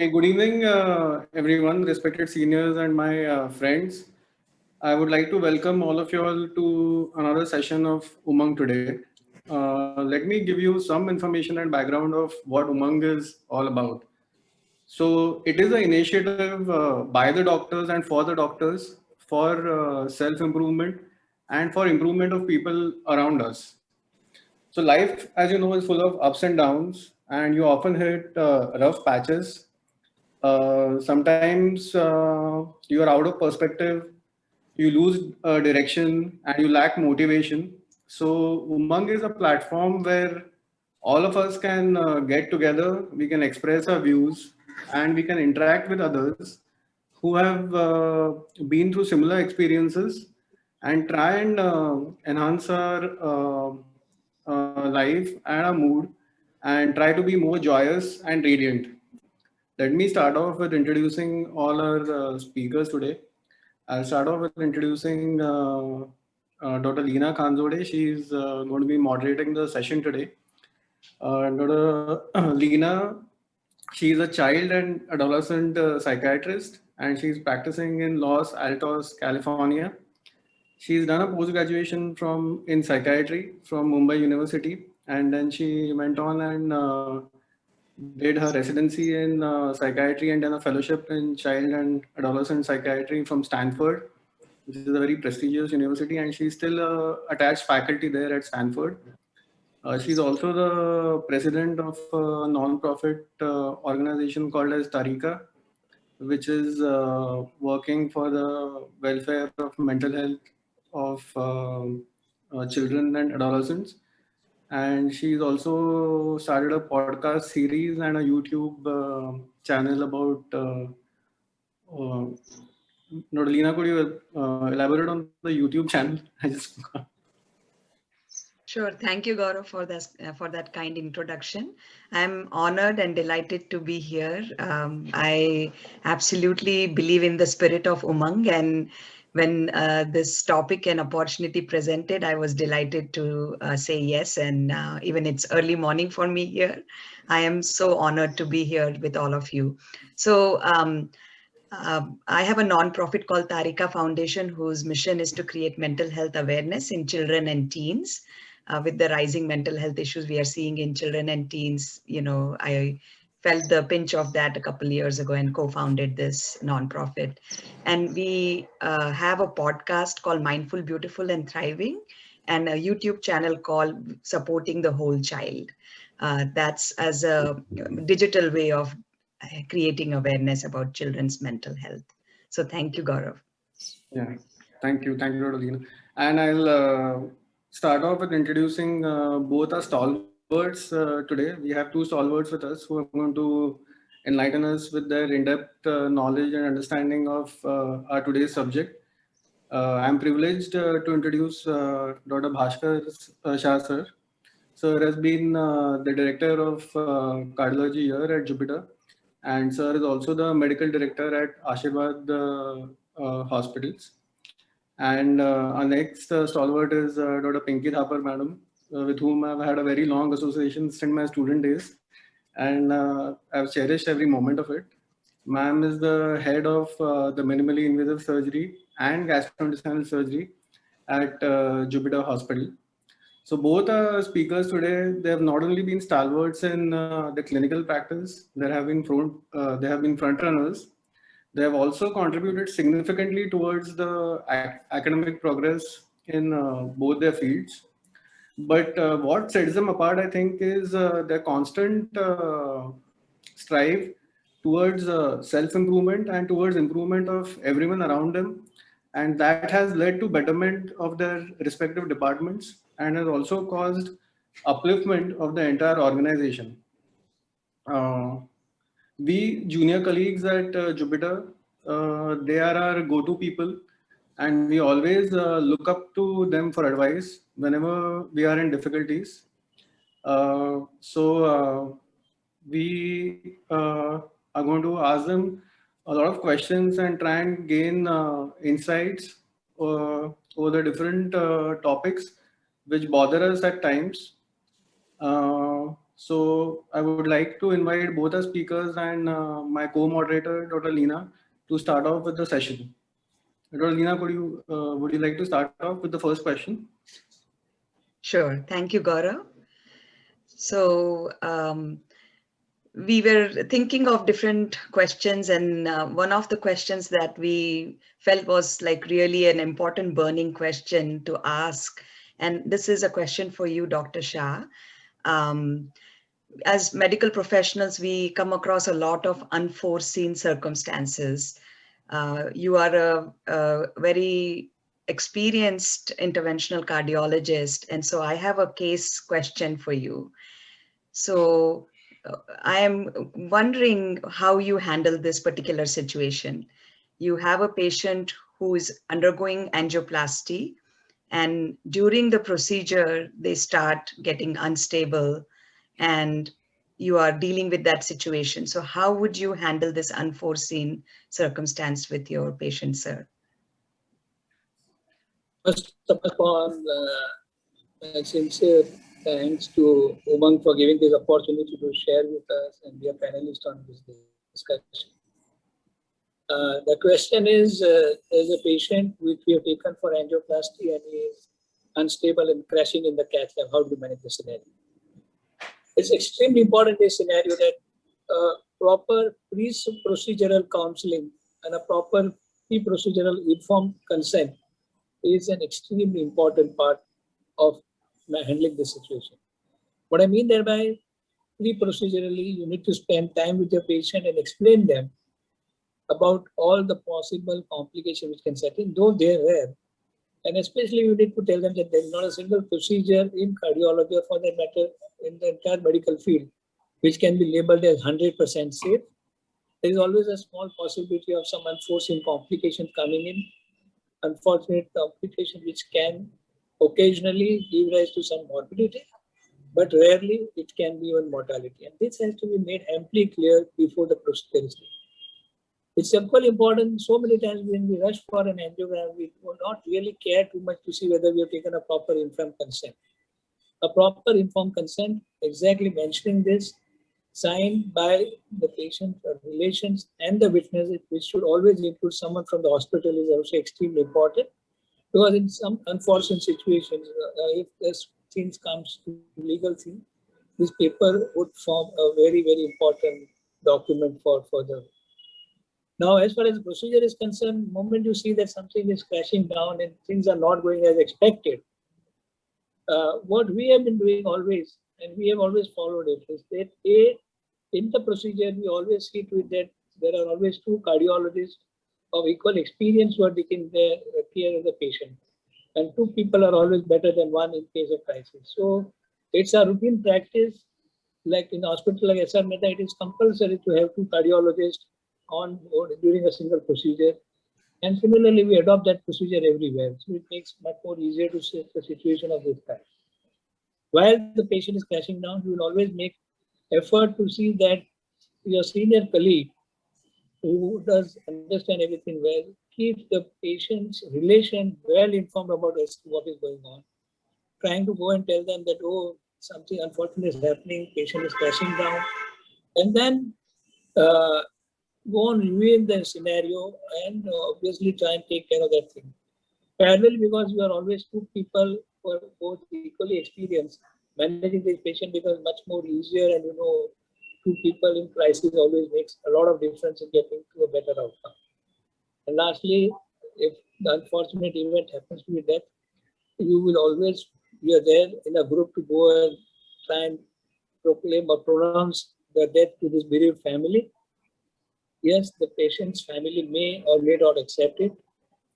Good evening, everyone, respected seniors and my friends. I would like to welcome all of you all to another session of UMANG today. Let me give you some information and background of what UMANG is all about. So, it is an initiative by the doctors and for the doctors for self-improvement and for improvement of people around us. So, life, as you know, is full of ups and downs, and you often hit rough patches. Sometimes you are out of perspective, you lose direction, and you lack motivation. So, Umang is a platform where all of us can get together, we can express our views, and we can interact with others who have been through similar experiences and try and enhance our life and our mood and try to be more joyous and radiant. Let me start off with introducing all our speakers today. I'll start off with introducing Dr. Lina Khan. She's going to be moderating the session today. Dr. Lina, she's a child and adolescent psychiatrist, and she's practicing in Los Altos, California. She's done a post graduation from in psychiatry from Mumbai University, and then she went on and did her residency in psychiatry and then a fellowship in child and adolescent psychiatry from Stanford, which is a very prestigious university, and she's still attached faculty there at Stanford. She's also the president of a non-profit organization called as Tariqa, which is working for the welfare of mental health of children and adolescents. And she's also started a podcast series and a YouTube channel about. Nodalina, could you elaborate on the YouTube channel? I just Sure. Thank you, Gaurav, for that kind introduction. I'm honored and delighted to be here. I absolutely believe in the spirit of Umang, and when this topic and opportunity presented, I was delighted to say yes. And even it's early morning for me here. I am so honored to be here with all of you. So. I have a non-profit called Tariqa Foundation, whose mission is to create mental health awareness in children and teens. With the rising mental health issues we are seeing in children and teens, I felt the pinch of that a couple of years ago and co-founded this nonprofit. And we have a podcast called Mindful, Beautiful, and Thriving, and a YouTube channel called Supporting the Whole Child. That's as a digital way of creating awareness about children's mental health. So thank you, Gaurav. Yeah, thank you, Rodolina. And I'll start off with introducing both our stalwarts today. We have two stalwarts with us who are going to enlighten us with their in-depth knowledge and understanding of our today's subject. I'm privileged to introduce Dr. Bhaskar Shah sir. Sir has been the director of cardiology here at Jupiter, and sir is also the medical director at Ashirwad Hospitals. And our next stalwart is Dr. Pinky Thapar, madam, with whom I've had a very long association since my student days, and I've cherished every moment of it. Ma'am is the head of the minimally invasive surgery and gastrointestinal surgery at Jupiter Hospital. So both speakers today, they have not only been stalwarts in the clinical practice, they have been front runners. They have also contributed significantly towards the academic progress in both their fields. But what sets them apart, I think, is their constant strive towards self-improvement and towards improvement of everyone around them. And that has led to betterment of their respective departments and has also caused upliftment of the entire organization. Uh, we junior colleagues at Jupiter, they are our go-to people, and we always look up to them for advice whenever we are in difficulties. So we are going to ask them a lot of questions and try and gain insights over the different topics which bother us at times. So I would like to invite both our speakers and my co-moderator, Dr. Lina, to start off with the session. Dr. Lina, would you like to start off with the first question? Sure. Thank you, Gaurav. So we were thinking of different questions, and one of the questions that we felt was like really an important burning question to ask. And this is a question for you, Dr. Shah. Um, as medical professionals, we come across a lot of unforeseen circumstances. You are a very experienced interventional cardiologist, and so I have a case question for you. So I am wondering how you handle this particular situation. You have a patient who is undergoing angioplasty, and during the procedure, they start getting unstable, and you are dealing with that situation. So how would you handle this unforeseen circumstance with your patient, sir? First of all, sincere thanks to UMANG for giving this opportunity to share with us and be a panelist on this discussion. The question is, there's a patient which we have taken for angioplasty and he is unstable and crashing in the cath lab. How do you manage the scenario? It's extremely important in this scenario that proper pre-procedural counseling and a proper pre-procedural informed consent is an extremely important part of handling this situation. What I mean thereby, pre-procedurally, you need to spend time with your patient and explain them about all the possible complications which can set in, though they're rare. And especially you need to tell them that there is not a single procedure in cardiology or for that matter in the entire medical field which can be labeled as 100% safe. There is always a small possibility of some unforeseen complications coming in, unfortunate complication which can occasionally give rise to some morbidity, but rarely it can be even mortality. And this has to be made amply clear before the procedure is done. It's equally important. So many times when we rush for an angiogram, we do not really care too much to see whether we have taken a proper informed consent. A proper informed consent, exactly mentioning this, signed by the patient relations and the witnesses, which should always include someone from the hospital, is also extremely important. Because in some unfortunate situations, if this things comes to legal thing, this paper would form a very, very important document for further. Now, as far as the procedure is concerned, the moment you see that something is crashing down and things are not going as expected, what we have been doing always, and we have always followed it, is that in the procedure, we always see to it that there are always two cardiologists of equal experience who are taking their care of the patient. And two people are always better than one in case of crisis. So it's a routine practice. Like in hospital like SR Mehta, it is compulsory to have two cardiologists on board during a single procedure. And similarly, we adopt that procedure everywhere. So it makes much more easier to see the situation of this kind. While the patient is crashing down, you will always make effort to see that your senior colleague who does understand everything well, keeps the patient's relation well informed about what is going on. Trying to go and tell them that, oh, something unfortunate is happening, patient is crashing down. And then go on reviewing the scenario and obviously try and take care of that thing. Parallel, because we are always two people who are both equally experienced, managing this patient becomes much more easier, and two people in crisis always makes a lot of difference in getting to a better outcome. And lastly, if the unfortunate event happens to be death, you will always be there in a group to go and try and proclaim or pronounce the death to this bereaved family. Yes, the patient's family may or may not accept it.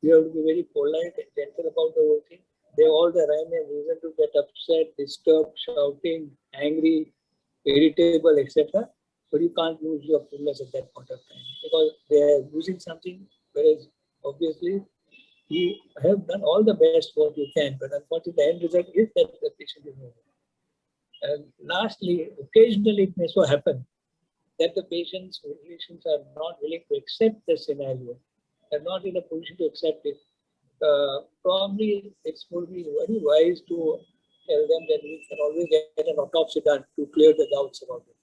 You have to be very polite and gentle about the whole thing. They have all the rhyme and reason to get upset, disturbed, shouting, angry, irritable, etc. But you can't lose your coolness at that point of time because they are losing something, whereas obviously you have done all the best what you can, but unfortunately the end result is that the patient is moving. And lastly, occasionally it may so happen that the patient's relations are not willing to accept the scenario, are not in a position to accept it. Probably it would be very wise to tell them that we can always get an autopsy done to clear the doubts about it.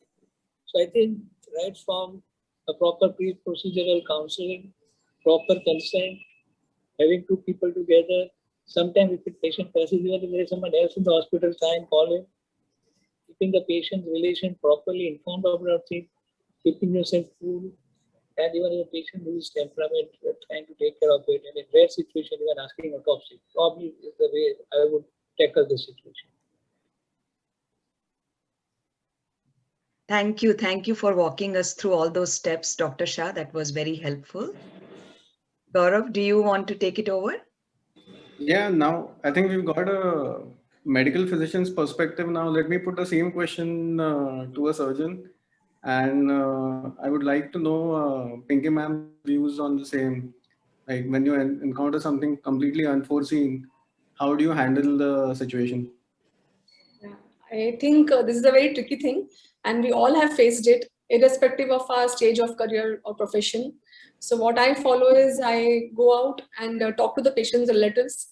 So I think right from a proper pre-procedural counseling, proper consent, having two people together, sometimes if the patient passes, even if there is someone else in the hospital, try and call him, keeping the patient's relation properly informed about things, keeping yourself cool, and even if a patient who is temperament, trying to take care of it, and in rare situation, even asking autopsy, probably is the way I would tackle this situation. Thank you. Thank you for walking us through all those steps, Dr. Shah. That was very helpful. Gaurav, do you want to take it over? Yeah, now I think we've got a medical physician's perspective. Now, let me put the same question to a surgeon. And I would like to know Pinky ma'am's views on the same. Like when you encounter something completely unforeseen, how do you handle the situation? Yeah, I think this is a very tricky thing, and we all have faced it, irrespective of our stage of career or profession. So, what I follow is I go out and talk to the patient's relatives.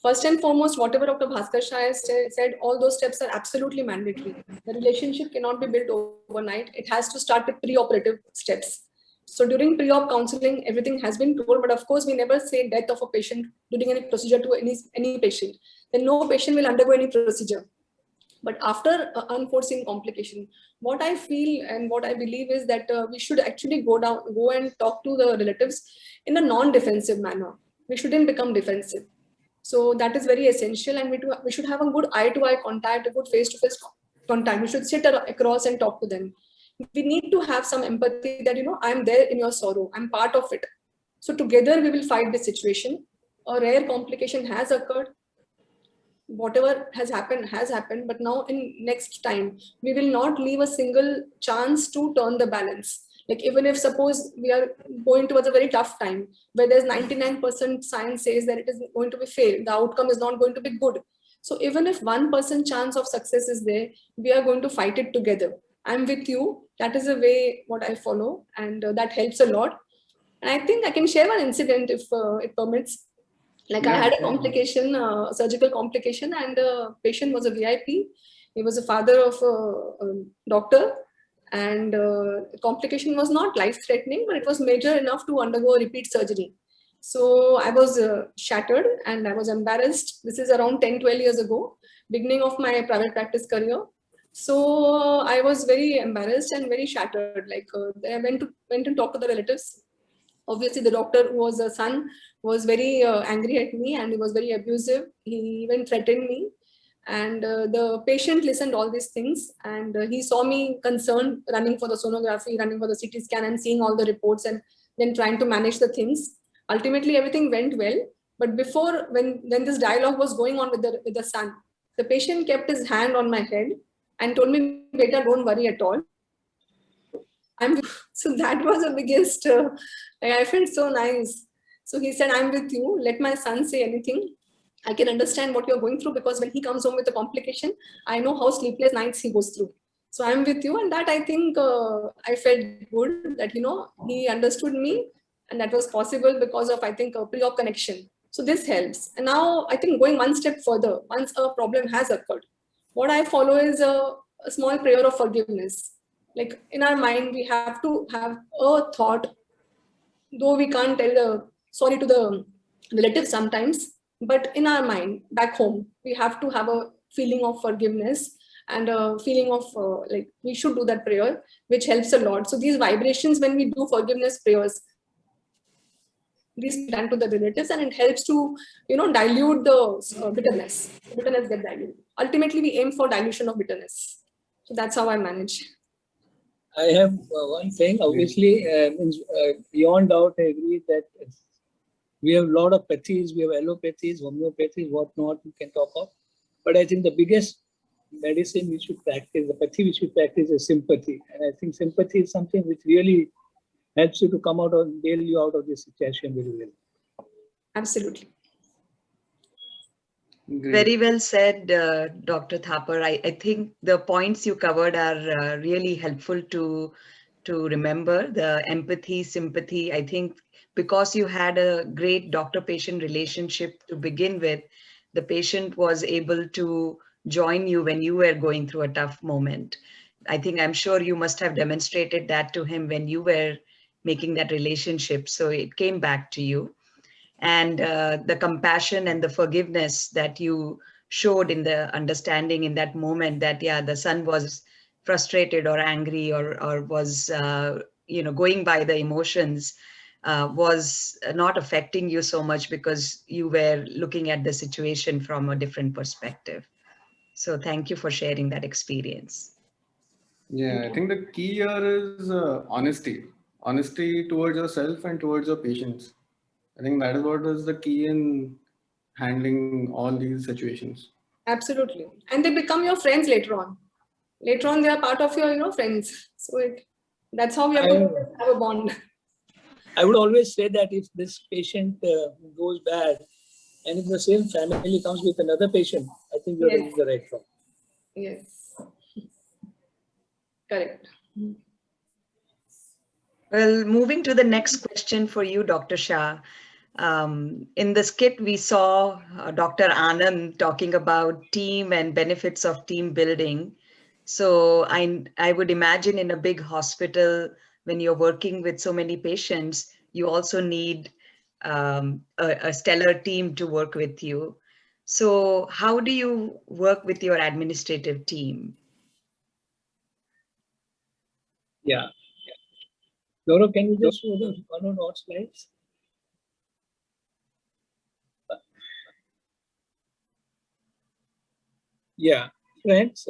First and foremost, whatever Dr. Bhaskar Shah has said, all those steps are absolutely mandatory. The relationship cannot be built overnight. It has to start with pre-operative steps. So during pre-op counseling, everything has been told, but of course, we never say death of a patient during any procedure to any patient. Then no patient will undergo any procedure. But after unforeseen complication, what I feel and what I believe is that we should actually go and talk to the relatives in a non-defensive manner. We shouldn't become defensive. So that is very essential, and we should have a good eye-to-eye contact, a good face-to-face contact. We should sit across and talk to them. We need to have some empathy that, I'm there in your sorrow. I'm part of it. So together we will fight the situation. A rare complication has occurred. Whatever has happened, but now in next time we will not leave a single chance to turn the balance. Like even if suppose we are going towards a very tough time where there's 99% science says that it is going to be fail, the outcome is not going to be good. So even if 1% chance of success is there, we are going to fight it together. I'm with you. That is a way what I follow, and that helps a lot. And I think I can share one incident if it permits. Like I Yeah, had a complication, surgical complication, and the patient was a VIP. He was a father of a doctor, and complication was not life-threatening, but it was major enough to undergo a repeat surgery. So I was shattered and I was embarrassed. This is around 10, 12 years ago, beginning of my private practice career. So I was very embarrassed and very shattered. Like I went and talked to the relatives. Obviously, the doctor, who was a son, was very angry at me, and he was very abusive. He even threatened me. And the patient listened all these things, and he saw me concerned, running for the sonography, running for the CT scan, and seeing all the reports, and then trying to manage the things. Ultimately, everything went well. But before, when this dialogue was going on with the son, the patient kept his hand on my head and told me, "Beta, don't worry at all. I'm so that was the biggest I felt so nice. So he said, I'm with you, let my son say anything. I can understand what you're going through, because when he comes home with a complication, I know how sleepless nights he goes through. So I'm with you." And that, I think, I felt good that he understood me, and that was possible because of, I think, a pre-op connection. So this helps. And now I think going one step further, once a problem has occurred, what I follow is a small prayer of forgiveness. Like in our mind, we have to have a thought, though we can't tell sorry to the relative sometimes, but in our mind back home, we have to have a feeling of forgiveness and a feeling of like we should do that prayer, which helps a lot. So these vibrations, when we do forgiveness prayers, these done to the relatives, and it helps to dilute the bitterness get diluted. Ultimately, we aim for dilution of bitterness. So that's how I manage. I have one thing. Obviously, beyond doubt, I agree that we have a lot of pathies. We have allopathies, homeopathies, whatnot we can talk of. But I think the biggest medicine we should practice, the pathy we should practice, is sympathy. And I think sympathy is something which really helps you to come out and bail you out of this situation very well. Absolutely. great. Very well said, Dr. Thapar. I think the points you covered are really helpful to remember. The empathy, sympathy. I think because you had a great doctor-patient relationship to begin with, the patient was able to join you when you were going through a tough moment. I'm sure you must have demonstrated that to him when you were making that relationship. So it came back to you. And the compassion and the forgiveness that you showed in the understanding in that moment that, yeah, the son was frustrated or angry or was, going by the emotions, was not affecting you so much because you were looking at the situation from a different perspective. So thank you for sharing that experience. Yeah, I think the key here is honesty towards yourself and towards your patients. I think that is what is the key in handling all these situations. Absolutely. And they become your friends later on. Later on, they are part of your, friends. So that's how we have to have a bond. I would always say that if this patient goes bad, and if the same family comes with another patient, I think you're doing the right job. Yes. Correct. Well, moving to the next question for you, Dr. Shah. In the skit, we saw Dr. Anand talking about team and benefits of team building. So I would imagine in a big hospital, when you're working with so many patients, you also need a stellar team to work with you. So how do you work with your administrative team? Yeah. Gaurav, can you just show the one or not slides? Yeah, friends,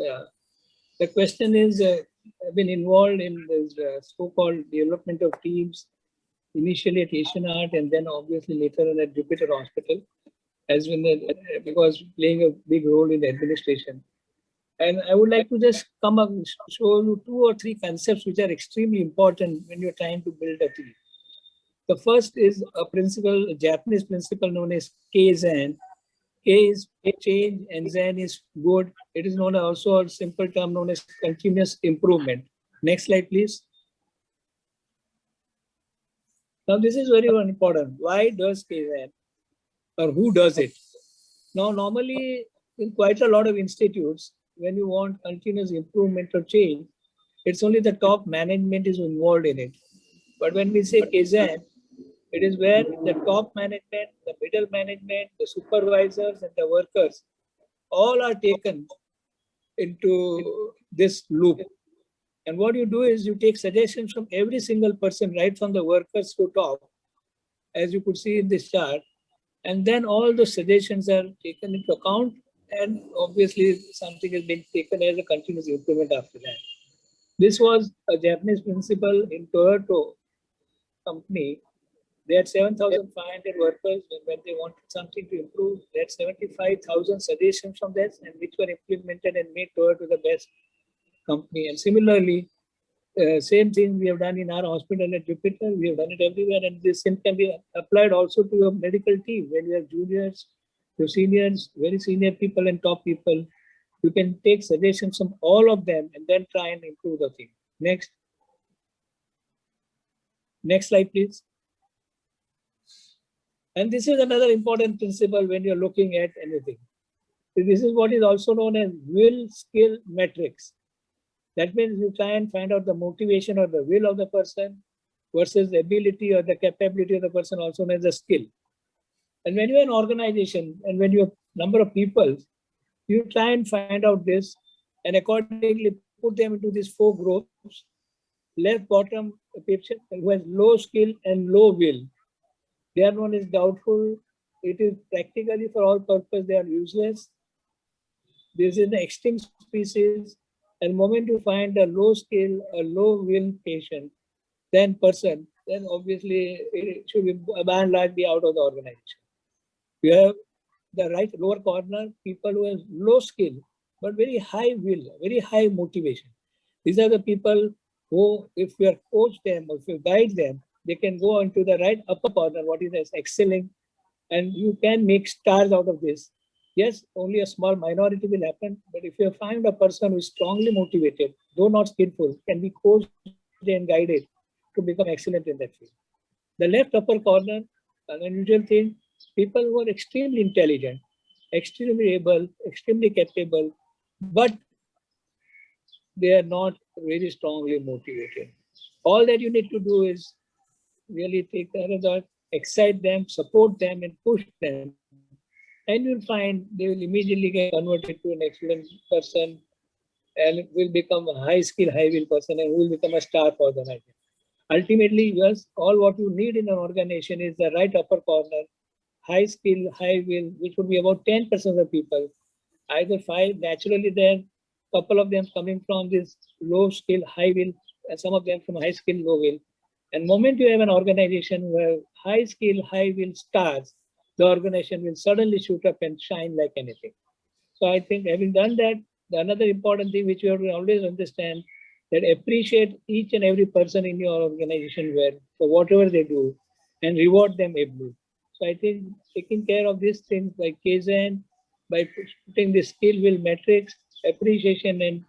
the question is, I've been involved in this so-called development of teams, initially at Asian Art and then obviously later on at Jupiter Hospital, as well because playing a big role in administration. And I would like to just come up and show you 2 or 3 concepts which are extremely important when you're trying to build a team. The first is a Japanese principle known as Kaizen. K is change and Zen is good. It is known also a simple term known as continuous improvement. Next slide, please. Now, this is very important. Why does Kaizen or who does it? Now, normally in quite a lot of institutes, when you want continuous improvement or change, it's only the top management is involved in it. But when we say Kaizen, it is where the top management, the middle management, the supervisors, and the workers all are taken into this loop. And what you do is you take suggestions from every single person, right from the workers to top, as you could see in this chart. And then all the suggestions are taken into account. And obviously, something is being taken as a continuous improvement after that. This was a Japanese principle in Toyota company. They had 7,500 workers, and when they wanted something to improve, they had 75,000 suggestions from this, and which were implemented and made Toyota the best company. And similarly, same thing we have done in our hospital at Jupiter. We have done it everywhere, and this can be applied also to your medical team. When you have juniors, your seniors, very senior people, and top people, you can take suggestions from all of them and then try and improve the thing. Next slide, please. And this is another important principle when you're looking at anything. This is what is also known as will skill metrics. That means you try and find out the motivation or the will of the person versus the ability or the capability of the person, also known as the skill. And when you're an organization and when you have number of people, you try and find out this and accordingly put them into these 4 groups. Left bottom patient who has low skill and low will. They are known as doubtful. It is practically for all purpose, they are useless. This is an extinct species. And the moment you find a low skill, a low will patient, then obviously it should be by and large be out of the organization. You have the right lower corner, people who have low skill, but very high will, very high motivation. These are the people who, if you coach them, or if you guide them, they can go into the right upper corner, what is as excelling, and you can make stars out of this. Yes, only a small minority will happen, but if you find a person who is strongly motivated, though not skillful, can be coached and guided to become excellent in that field. The left upper corner, an unusual thing, people who are extremely intelligent, extremely able, extremely capable, but they are not very strongly motivated. All that you need to do is really take care of that, excite them, support them, and push them. And you'll find they will immediately get converted to an excellent person and will become a high skill, high will person and will become a star for the night. Ultimately, yes, all what you need in an organization is the right upper corner, high skill, high will, which would be about 10% of the people. Either five naturally there, couple of them coming from this low skill, high will, and some of them from high skill, low will. And moment you have an organization where high skill, high will stars, the organization will suddenly shoot up and shine like anything. So I think having done that, the another important thing which you have to always understand that appreciate each and every person in your organization well for whatever they do and reward them ably. So I think taking care of these things by Kaizen, by putting the skill will metrics, appreciation and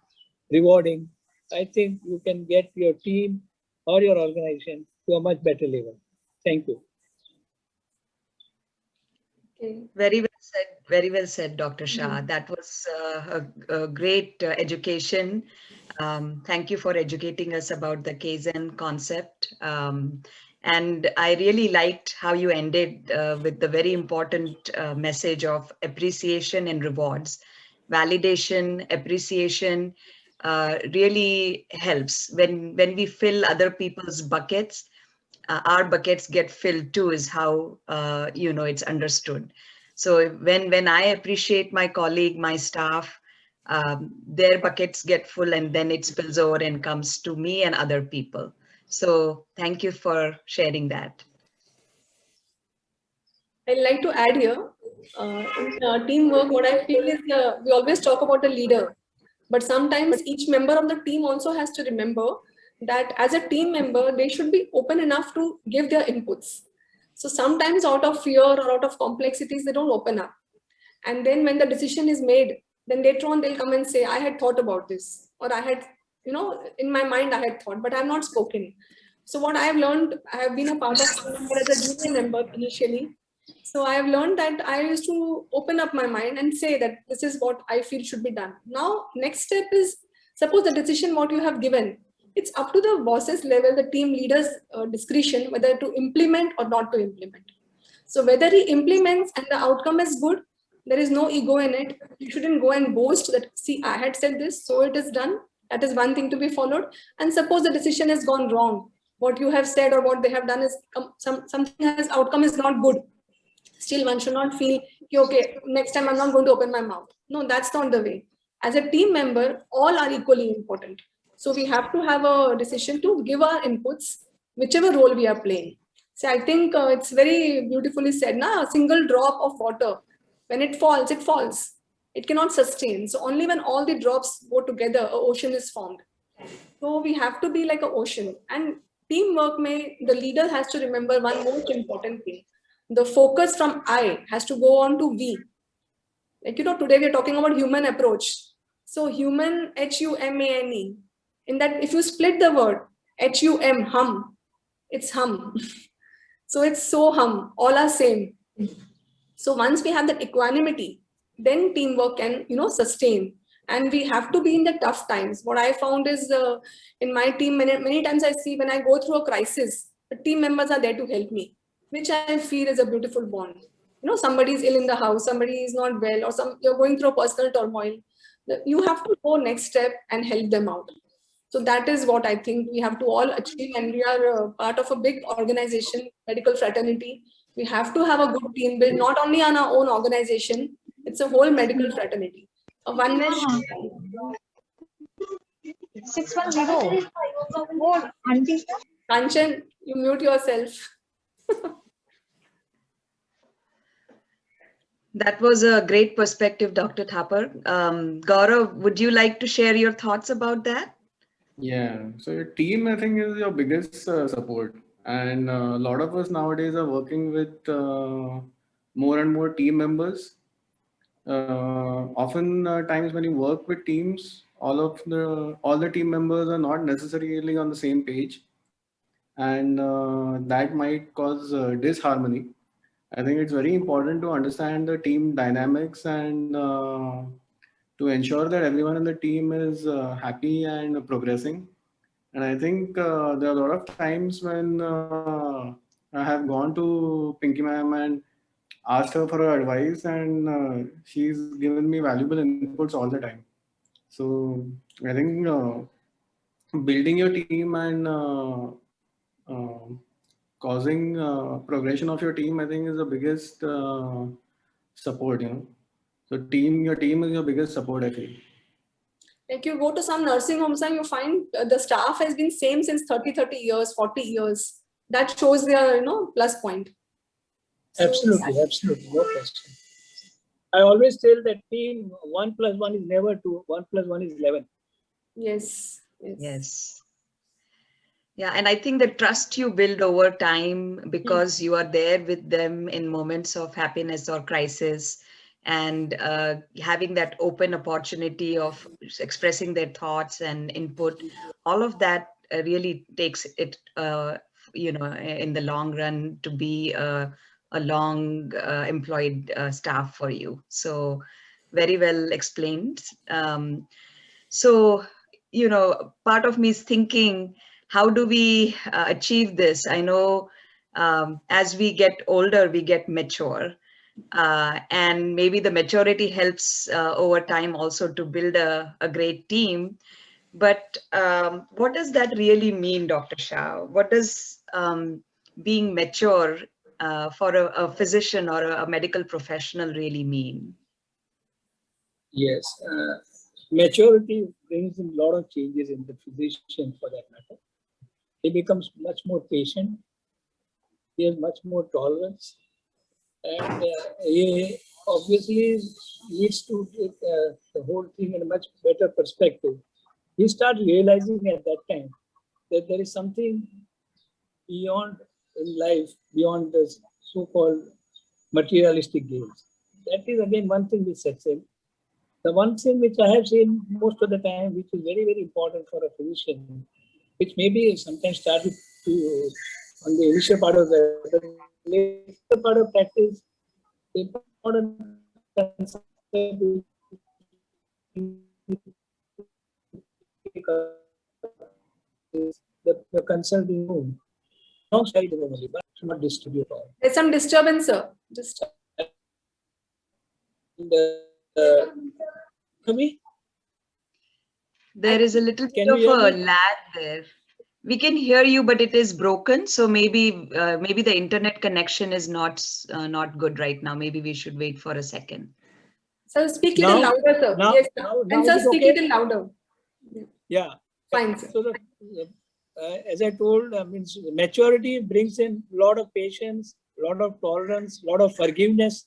rewarding, I think you can get your team or your organization to a much better level. Thank you. Okay. Very well said, Dr. Shah. That was a great education. Thank you for educating us about the Kaizen concept. And I really liked how you ended with the very important message of appreciation and rewards. Validation, appreciation really helps. When we fill other people's buckets, our buckets get filled too, is how it's understood. So when I appreciate my colleague, my staff, their buckets get full and then it spills over and comes to me and other people. So thank you for sharing that. I'd like to add here, in teamwork, what I feel is we always talk about the leader, but sometimes each member of the team also has to remember that as a team member, they should be open enough to give their inputs. So sometimes out of fear or out of complexities, they don't open up. And then when the decision is made, then later on they'll come and say, I had thought about this, or I had, in my mind I had thought, but I have not spoken. So what I have learned, I have been a part of as a junior member initially. So I have learned that I used to open up my mind and say that this is what I feel should be done. Now, next step is, suppose the decision what you have given, it's up to the boss's level, the team leader's discretion, whether to implement or not to implement. So whether he implements and the outcome is good, there is no ego in it. You shouldn't go and boast that, see, I had said this, so it is done. That is one thing to be followed. And suppose the decision has gone wrong. What you have said or what they have done is something has outcome is not good. Still, one should not feel, okay, next time I'm not going to open my mouth. No, that's not the way. As a team member, all are equally important. So we have to have a decision to give our inputs, whichever role we are playing. So I think it's very beautifully said, a single drop of water, when it falls, it falls. It cannot sustain. So only when all the drops go together, an ocean is formed. So we have to be like an ocean. And teamwork the leader has to remember one most important thing. The focus from I has to go on to we. Like, today we're talking about human approach. So human, HUMANE. In that, if you split the word, HUM, hum, it's hum. So it's so hum, all are same. So once we have that equanimity, then teamwork can, sustain. And we have to be in the tough times. What I found is in my team, many times I see when I go through a crisis, the team members are there to help me, which I feel is a beautiful bond. Somebody is ill in the house, somebody is not well, or you're going through a personal turmoil. You have to go next step and help them out. So that is what I think we have to all achieve. And we are part of a big organization, medical fraternity. We have to have a good team build, not only on our own organization, it's a whole medical fraternity. A oneness. 610. What? Auntie? Kanchan, you mute yourself. That was a great perspective, Dr. Thapar. Gaurav, would you like to share your thoughts about that? Yeah, so your team, I think, is your biggest support. And a lot of us nowadays are working with more and more team members. Often times when you work with teams, all the team members are not necessarily on the same page, and that might cause disharmony. I think it's very important to understand the team dynamics and to ensure that everyone in the team is happy and progressing. And I think there are a lot of times when I have gone to Pinky Ma'am and asked her for her advice, and she's given me valuable inputs all the time. So I think building your team and causing progression of your team, I think, is the biggest support. So your team is your biggest support, I feel. Like you go to some nursing homes and you find the staff has been same since 30 years, 40 years. That shows their, plus point. Absolutely, absolutely, no question. I always tell that team 1 + 1 is never 2, 1 + 1 is 11. Yes. Yes. Yeah, and I think the trust you build over time because you are there with them in moments of happiness or crisis, and having that open opportunity of expressing their thoughts and input, all of that really takes it, in the long run to be a long employed staff for you. So very well explained. So, part of me is thinking, how do we achieve this? I know as we get older, we get mature. And maybe the maturity helps over time also to build a great team. But what does that really mean, Dr. Shah? What does being mature for a physician or a medical professional really mean? Yes, maturity brings in a lot of changes in the physician for that matter. He becomes much more patient, he has much more tolerance, and he obviously needs to take the whole thing in a much better perspective. He starts realizing at that time that there is something beyond in life, beyond the so-called materialistic gains. That is again one thing which sets in. The one thing which I have seen most of the time, which is very, very important for a physician, which maybe sometimes started to on the initial part of the later part of practice, the important concept is the consulting room. Not study the room only, but not distribute all. There's some disturbance, sir. Me? There is a little bit of a lag there. We can hear you, but it is broken. So maybe the internet connection is not good right now. Maybe we should wait for a second. Sir, speak a little louder, sir. Yes, and sir, speak a little louder. Yeah. Fine, sir. So as I told, means maturity brings in a lot of patience, a lot of tolerance, a lot of forgiveness,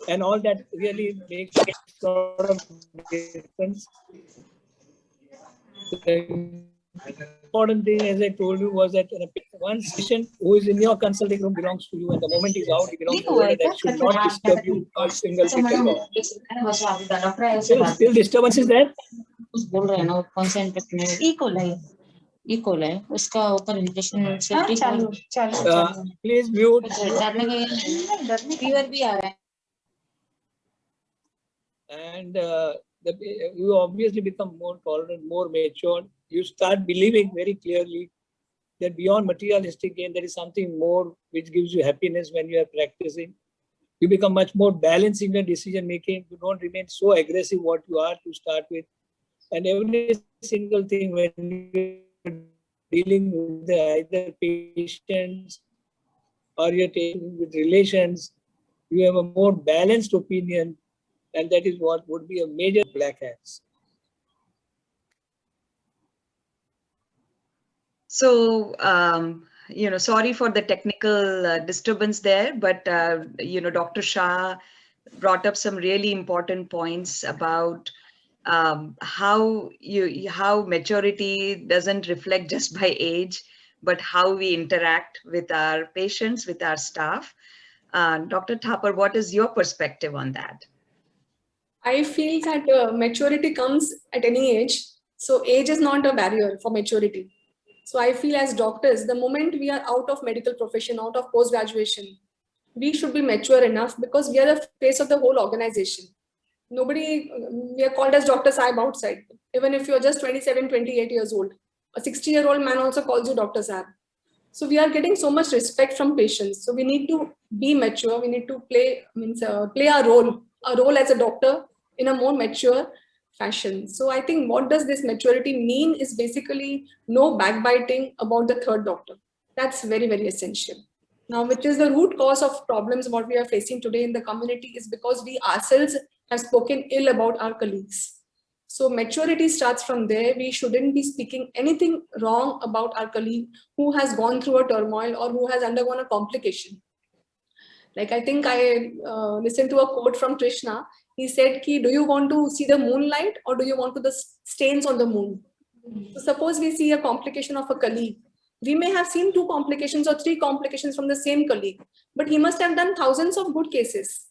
and all that really makes a lot of difference. The important thing, as I told you, was that one patient who is in your consulting room belongs to you, and the moment he's out, he belongs to you. That should not disturb you a single bit at all. Still disturbance is there? बोल रहे हैं ना, concentrate में equal है उसका ऊपर injection safety चालू please mute डरने का फीवर भी आ रहा है and you obviously become more tolerant, more mature. You start believing very clearly that beyond materialistic gain there is something more which gives you happiness when you are practicing. You become much more balanced in your decision making. You don't remain so aggressive what you are to start with. And every single thing when you're dealing with either patients or you're taking with relations, you have a more balanced opinion, and that is what would be a major black hats. So, sorry for the technical disturbance there, but, Dr. Shah brought up some really important points about how maturity doesn't reflect just by age, but how we interact with our patients, with our staff. Dr. Thapar, what is your perspective on that? I feel that maturity comes at any age. So age is not a barrier for maturity. So I feel as doctors, the moment we are out of medical profession, out of post-graduation, we should be mature enough because we are the face of the whole organization. we are called as Dr. Saib outside. Even if you're just 27, 28 years old, a 60-year-old man also calls you Dr. Saib. So we are getting so much respect from patients. So we need to be mature. We need to play our role as a doctor in a more mature fashion. So I think what does this maturity mean is basically no backbiting about the third doctor. That's very, very essential. Now, which is the root cause of problems what we are facing today in the community is because we ourselves have spoken ill about our colleagues. So maturity starts from there. We shouldn't be speaking anything wrong about our colleague who has gone through a turmoil or who has undergone a complication. Like I think I listened to a quote from Krishna. He said, "Ki, do you want to see the moonlight or do you want to the stains on the moon?" So suppose we see a complication of a colleague. We may have seen 2 complications or 3 complications from the same colleague, but he must have done thousands of good cases.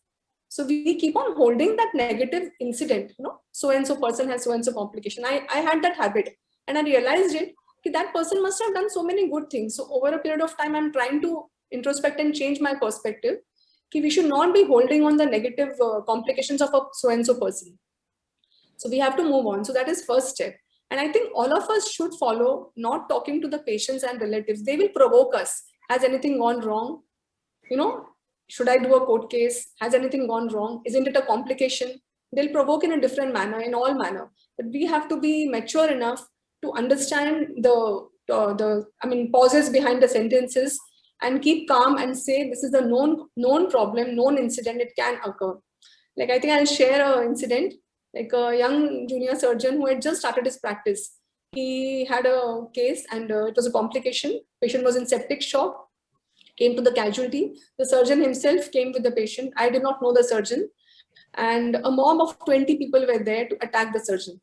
So we keep on holding that negative incident, so-and-so person has so-and-so complication. I had that habit and I realized it, that person must have done so many good things. So over a period of time, I'm trying to introspect and change my perspective. We should not be holding on the negative complications of a so-and-so person. So we have to move on. So that is first step. And I think all of us should follow not talking to the patients and relatives. They will provoke us. Has anything gone wrong? Should I do a court case? Has anything gone wrong? Isn't it a complication? They'll provoke in a different manner, in all manner. But we have to be mature enough to understand the pauses behind the sentences and keep calm and say this is a known problem, known incident, it can occur. Like I think I'll share an incident, like a young junior surgeon who had just started his practice. He had a case and it was a complication. Patient was in septic shock, came to the casualty. The surgeon himself came with the patient. I did not know the surgeon. And a mob of 20 people were there to attack the surgeon.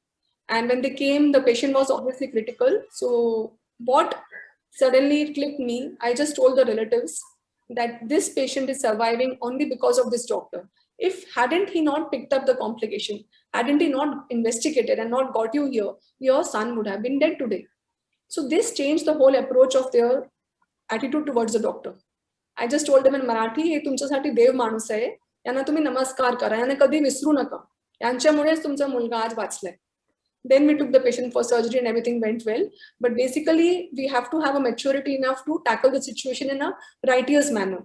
And when they came, the patient was obviously critical. So what suddenly clicked me, I just told the relatives that this patient is surviving only because of this doctor. If hadn't he not picked up the complication, hadn't he not investigated and not got you here, your son would have been dead today. So this changed the whole approach of their attitude towards the doctor. I just told them in Marathi, हे तुमच्यासाठी देव माणूस आहे, यांना तुम्ही नमस्कार करा, यांना कधी विसरू नका. यांच्यामुळेच तुमचा मुलगा आज वाचलाय. Then we took the patient for surgery and everything went well. But basically, we have to have a maturity enough to tackle the situation in a righteous manner.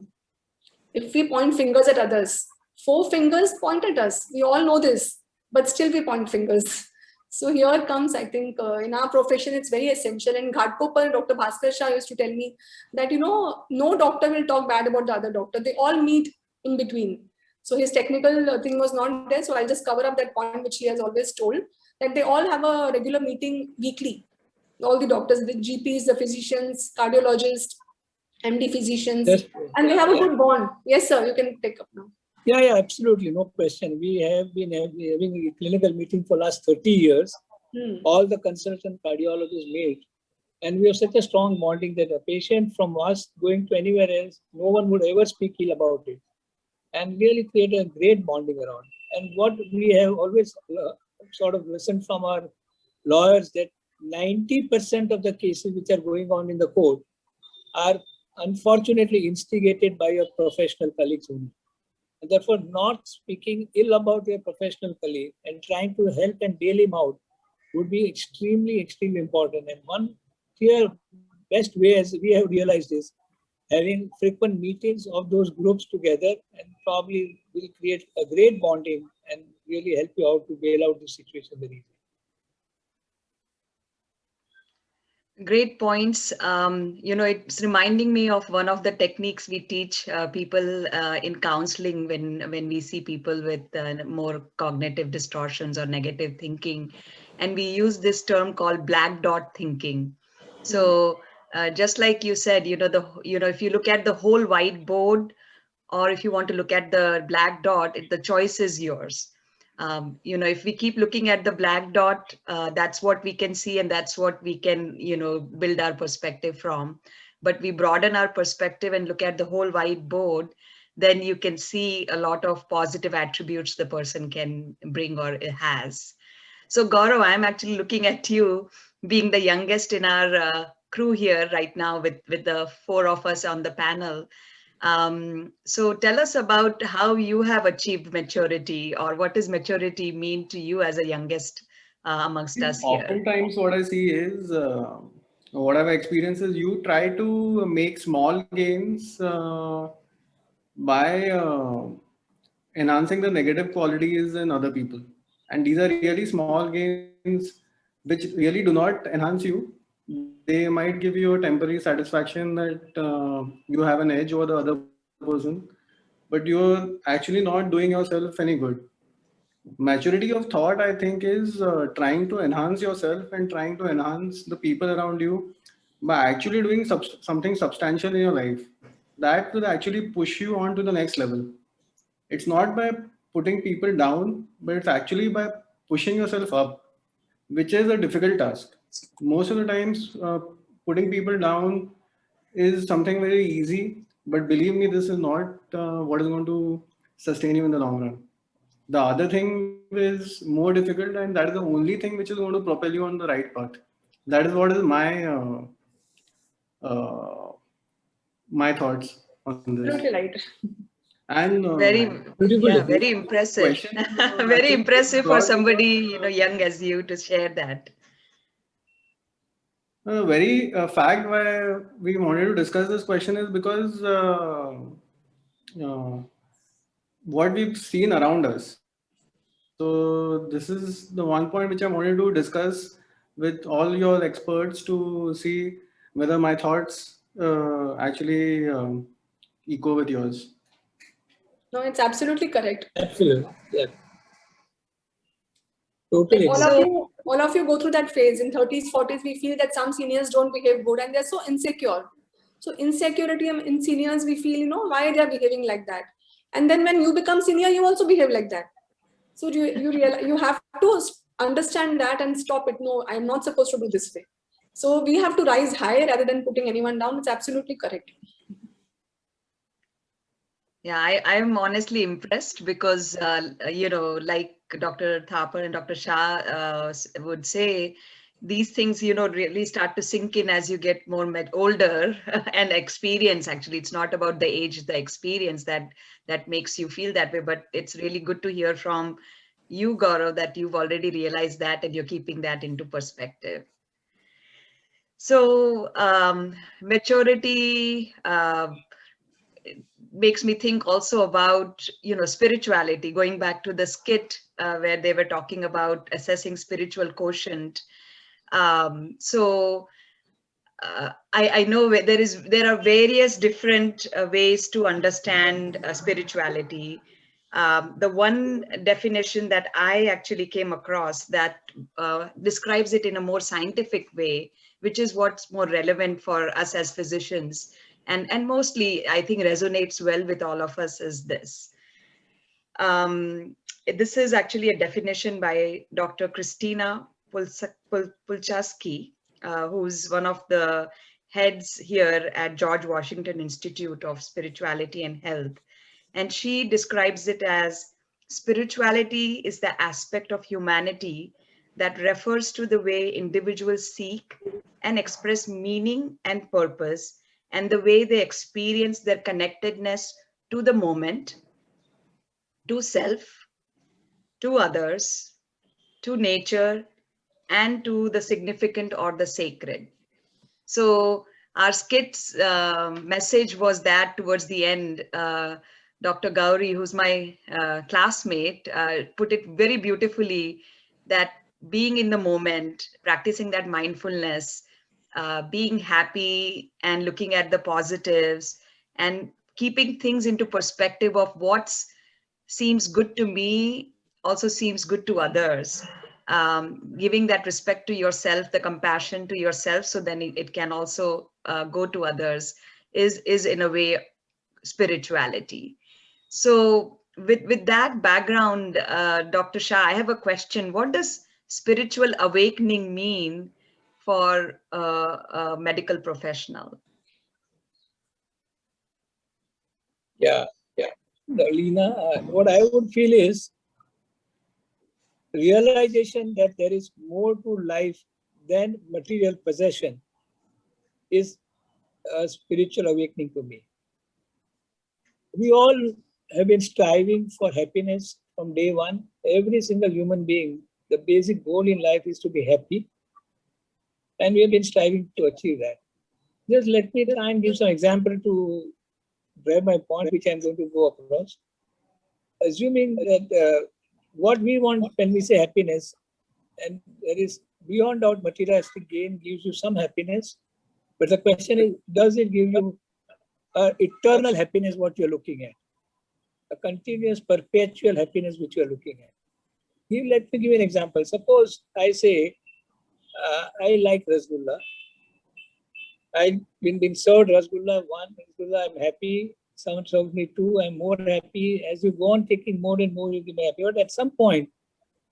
If we point fingers at others, 4 fingers point at us. We all know this, but still we point fingers. So here comes, I think, in our profession, it's very essential. And Ghatkopar, Dr. Bhaskar Shah used to tell me that, no doctor will talk bad about the other doctor. They all meet in between. So his technical thing was not there. So I'll just cover up that point, which he has always told, that they all have a regular meeting weekly. All the doctors, the GPs, the physicians, cardiologists, MD physicians, and they have a good bond. Yes, sir, you can take up now. Yeah, absolutely. No question. We have been having a clinical meeting for last 30 years. All the consultant cardiologists meet. And we have such a strong bonding that a patient from us going to anywhere else, no one would ever speak ill about it. And really create a great bonding around. And what we have always sort of listened from our lawyers that 90% of the cases which are going on in the court are unfortunately instigated by your professional colleagues only. And therefore, not speaking ill about your professional colleague and trying to help and bail him out would be extremely, extremely important. And one clear best way, as we have realized, is having frequent meetings of those groups together, and probably will create a great bonding and really help you out to bail out the situation very easily. Great points. It's reminding me of one of the techniques we teach people in counseling when we see people with more cognitive distortions or negative thinking. And we use this term called black dot thinking. So just like you said, if you look at the whole whiteboard, or if you want to look at the black dot, the choice is yours. If we keep looking at the black dot, that's what we can see and that's what we can, build our perspective from. But we broaden our perspective and look at the whole whiteboard, then you can see a lot of positive attributes the person can bring or has. So Gaurav, I'm actually looking at you being the youngest in our crew here right now with the 4 of us on the panel. So tell us about how you have achieved maturity, or what does maturity mean to you as a youngest amongst us here? Oftentimes, what I see is what I've experienced is you try to make small gains by enhancing the negative qualities in other people, and these are really small gains which really do not enhance you. They might give you a temporary satisfaction that you have an edge over the other person, but you're actually not doing yourself any good. Maturity of thought, I think, is trying to enhance yourself and trying to enhance the people around you by actually doing something substantial in your life that will actually push you on to the next level. It's not by putting people down, but it's actually by pushing yourself up, which is a difficult task. Most of the times, putting people down is something very easy, but believe me, this is not what is going to sustain you in the long run. The other thing is more difficult, and that is the only thing which is going to propel you on the right path. That is what is uh, my thoughts on this. Absolutely right. And Very, Beautifully. yeah, very impressive. question Very actually impressive for brought me somebody, up, you know, young as you to share that. the very fact why we wanted to discuss this question is because uh, what we've seen around us. So this is the one point which I wanted to discuss with all your experts to see whether my thoughts actually echo with yours. No, it's absolutely correct. Absolutely. Yeah. Totally. All of you go through that phase in 30s, 40s. We feel that some seniors don't behave good and they're so insecure. So insecurity in seniors, we feel, why they're behaving like that. And then when you become senior, you also behave like that. So you realize you have to understand that and stop it. No, I'm not supposed to do this way. So we have to rise high rather than putting anyone down. It's absolutely correct. Yeah, I am honestly impressed because, you know, like Dr. Thapar and Dr. Shah would say, these things, you know, really start to sink in as you get more older and experience. Actually, it's not about the age, the experience that makes you feel that way. But it's really good to hear from you, Gaurav, that you've already realized that and you're keeping that into perspective. So maturity makes me think also about, you know, spirituality, going back to the skit where they were talking about assessing spiritual quotient. So I know there are various different ways to understand spirituality. The one definition that I actually came across that describes it in a more scientific way, which is what's more relevant for us as physicians, and mostly I think resonates well with all of us, is this. This is actually a definition by Dr. Christina Pulchaski, who's one of the heads here at George Washington Institute of Spirituality and Health. And she describes it as spirituality is the aspect of humanity that refers to the way individuals seek and express meaning and purpose, and the way they experience their connectedness to the moment, to self, to others, to nature, and to the significant or the sacred. So our skit's message was that towards the end, Dr. Gauri, who's my classmate, put it very beautifully that being in the moment, practicing that mindfulness, being happy and looking at the positives and keeping things into perspective of what's seems good to me also seems good to others. Giving that respect to yourself, the compassion to yourself, so then it can also go to others, is in a way spirituality. So with that background, Dr. Shah, I have a question. What does spiritual awakening mean for a medical professional? Yeah. Lina, what I would feel is realization that there is more to life than material possession is a spiritual awakening to me. we all have been striving for happiness from day one. Every single human being, the basic goal in life is to be happy. And we have been striving to achieve that. Just let me try and give some example to grab my point, which I'm going to go across. Assuming that what we want when we say happiness, and there is beyond doubt materialistic gain gives you some happiness, but the question is, does it give you eternal happiness what you're looking at? A continuous, perpetual happiness which you're looking at. Let me give you an example. Suppose I say, I like Rasgulla. I've been served Rasgulla, one Rasgulla, I'm happy. Someone served me two, I'm more happy. As you go on taking more and more, you'll be happy. But at some point,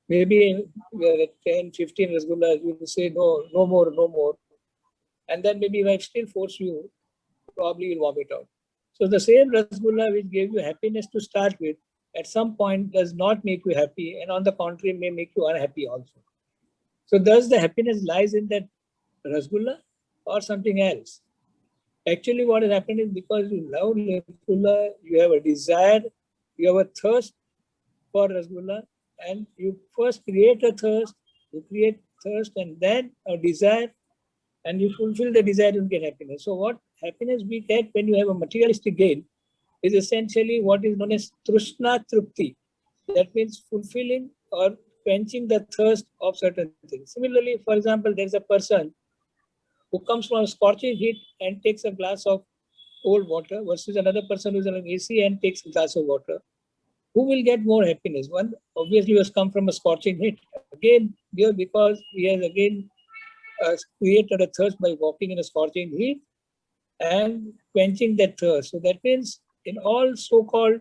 maybe we're at 10, 15 Rasgullas, you will say, no, no more, no more. And then maybe if I still force you, probably you'll vomit out. So the same Rasgulla which gave you happiness to start with, at some point does not make you happy, and on the contrary may make you unhappy also. So does the happiness lies in that Rasgulla or something else? Actually what has happened is because you love Rasgulla, you have a desire, you have a thirst for Rasgulla, and you first create a thirst, and then a desire, and you fulfill the desire, you get happiness. So what happiness we get when you have a materialistic gain is essentially what is known as Trishna Trupti. That means fulfilling or quenching the thirst of certain things. Similarly, for example, there's a person who comes from a scorching heat and takes a glass of cold water versus another person who's in an AC and takes a glass of water. Who will get more happiness? One obviously has come from a scorching heat. Again, here because he has again created a thirst by walking in a scorching heat and quenching that thirst. So that means in all so-called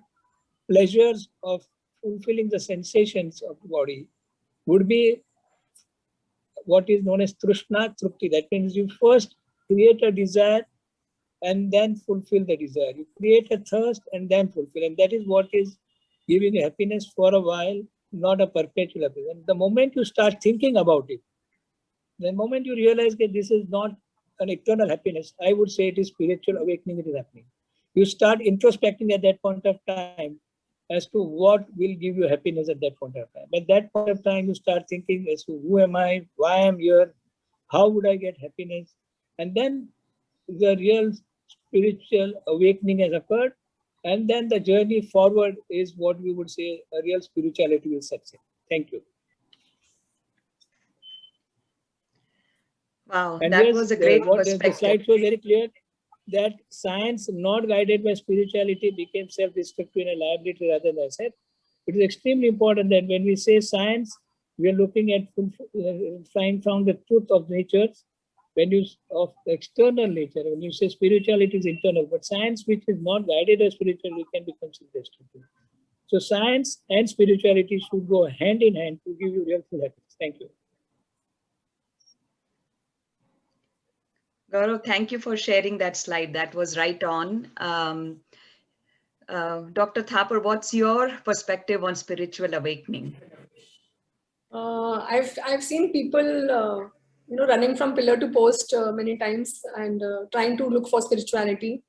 pleasures of fulfilling the sensations of the body would be what is known as Trishna Trupti. That means you first create a desire and then fulfill the desire. You create a thirst and then fulfill. And that is what is giving you happiness for a while, not a perpetual happiness. And the moment you start thinking about it, the moment you realize that this is not an eternal happiness, I would say it is spiritual awakening it is happening. You start introspecting at that point of time as to what will give you happiness at that point of time. At that point of time, you start thinking as to who am I, why I'm here, how would I get happiness? And then the real spiritual awakening has occurred. And then the journey forward is what we would say a real spirituality will set in. Thank you. Wow, And that yes, was a great the perspective. slide shows very clear that science not guided by spirituality became self-destructive and a liability rather than asset. It is extremely important that when we say science, we are looking at trying found the truth of nature. When you of external nature, when you say spirituality is internal, but science which is not guided by spirituality can become self-destructive. So science and spirituality should go hand in hand to give you real full happiness. Thank you. Gaurav, thank you for sharing that slide. That was right on. Dr. Thapar, what's your perspective on spiritual awakening? I've seen people running from pillar to post many times and trying to look for spirituality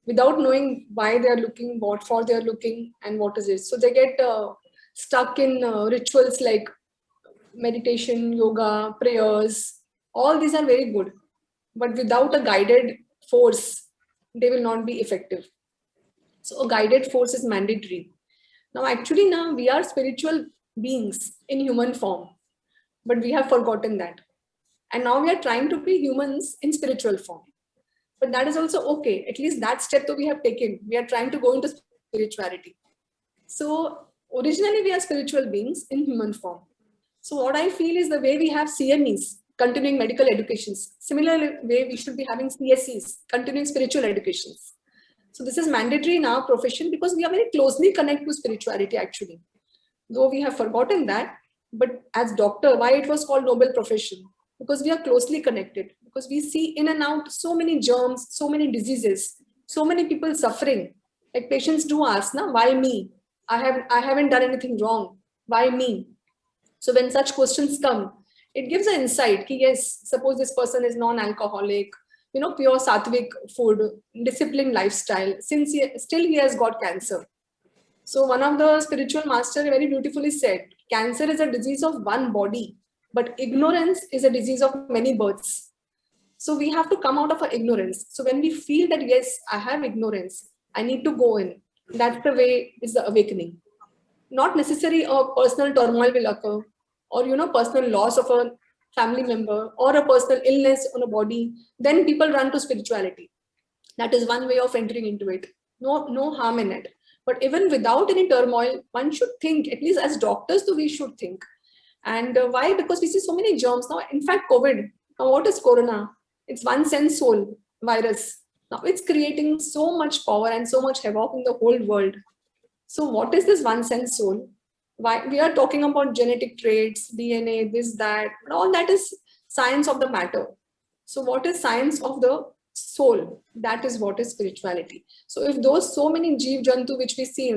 without knowing why they are looking, what for they are looking, and what is it. So they get stuck in rituals like meditation, yoga, prayers. All these are very good, but without a guided force, they will not be effective. So a guided force is mandatory. Now, actually, now we are spiritual beings in human form, but we have forgotten that. And now we are trying to be humans in spiritual form. But that is also okay. At least that step that we have taken, we are trying to go into spirituality. So originally we are spiritual beings in human form. So what I feel is the way we have CMEs, continuing medical educations, similar way we should be having CSEs, continuing spiritual educations. So this is mandatory in our profession because we are very closely connected to spirituality actually. Though we have forgotten that, but as doctor, why it was called noble profession? Because we are closely connected, because we see in and out so many germs, so many diseases, so many people suffering. Like patients do ask, "Na, why me? I haven't done anything wrong. Why me?" So when such questions come, it gives an insight. Yes, suppose this person is non-alcoholic, pure sattvic food, disciplined lifestyle, since still he has got cancer. So one of the spiritual master very beautifully said, cancer is a disease of one body, but ignorance is a disease of many births. So we have to come out of our ignorance. So when we feel that, yes, I have ignorance, I need to go in. That's the way is the awakening. Not necessarily a personal turmoil will occur, or personal loss of a family member, or a personal illness on a body. Then people run to spirituality. That is one way of entering into it. No harm in it. But even without any turmoil, one should think, at least as doctors, so we should think. And why? Because we see so many germs now. In fact, COVID. Now, what is corona? It's one sense soul virus. Now it's creating so much power and so much havoc in the whole world. So what is this one sense soul? Why we are talking about genetic traits, DNA, this, that, but all that is science of the matter. So what is science of the soul? That is what is spirituality. So if those so many jeev jantu which we see,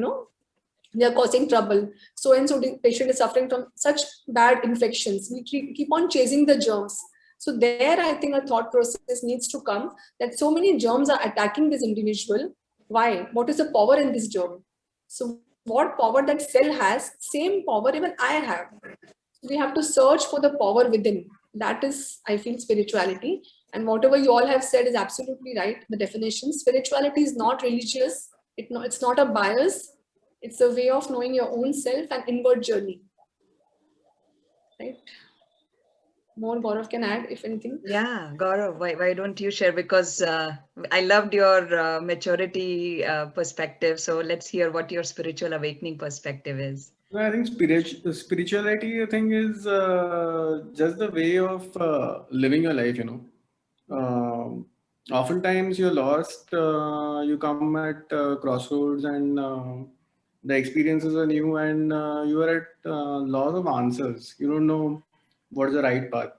they are causing trouble. So and so the patient is suffering from such bad infections. We keep on chasing the germs. So there, I think a thought process needs to come that so many germs are attacking this individual. Why? What is the power in this germ? So what power that cell has, same power even I have. We have to search for the power within. That is, I feel, spirituality. And whatever you all have said is absolutely right. The definition, spirituality is not religious. It's not a bias. It's a way of knowing your own self and inward journey. Right? More Gaurav can add if anything. Yeah, Gaurav, why don't you share? Because I loved your maturity perspective. So let's hear what your spiritual awakening perspective is. I think spirituality, I think, is just the way of living your life. Oftentimes you're lost. You come at crossroads, and the experiences are new, and you are at lots of answers. You don't know what is the right path.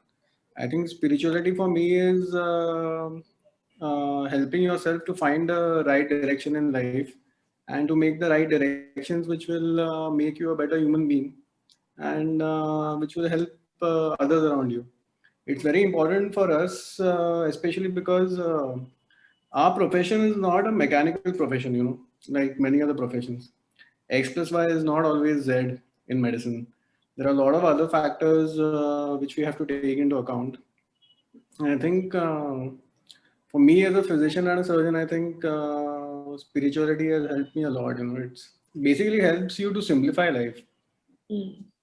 I think spirituality for me is helping yourself to find the right direction in life, and to make the right directions which will make you a better human being, and which will help others around you. It's very important for us, especially because our profession is not a mechanical profession, like many other professions. X plus Y is not always Z in medicine. There are a lot of other factors which we have to take into account. And I think for me as a physician and a surgeon, I think spirituality has helped me a lot. It's basically helps you to simplify life.